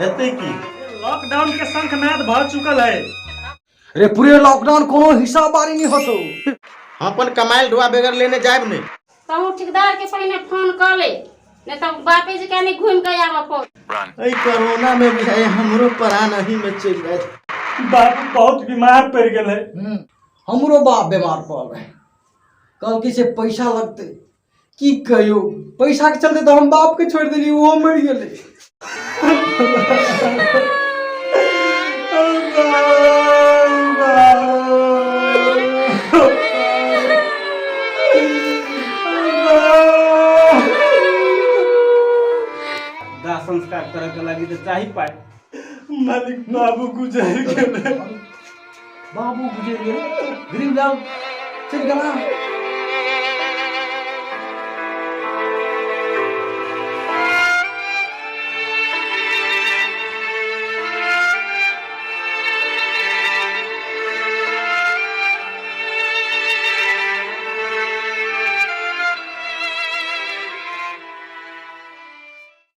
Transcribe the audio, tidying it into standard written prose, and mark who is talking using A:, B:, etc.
A: हेतै की
B: लॉकडाउन के शंखनाद भ चुकल है।
C: अरे पूरे लॉकडाउन कोनो हिसाब बारी नहीं होतो।
A: हम अपन कमाइल ढुआ बेगर लेने जायब नहीं।
D: तू ठेकेदार के पहले फोन कर ले, नहीं तो बापे जी कहने घूम के आवा फोन।
A: ऐ कोरोना में भी है हमरो प्राण अही में चल गए।
B: बापू बहुत बीमार पड़ गए है।
C: हमरो बाप बीमार पड़ रहे, कल की से पैसा लगते की कहियो, पैसा के चलते तो हम बाप के छोड़ देली, वो मर गेले।
B: दाह संस्कार करे के लगी तो चाही पाए। मालिक बाबू गुजर गए।
C: बाबू गुजर गेले, गरीब लाल चल गया।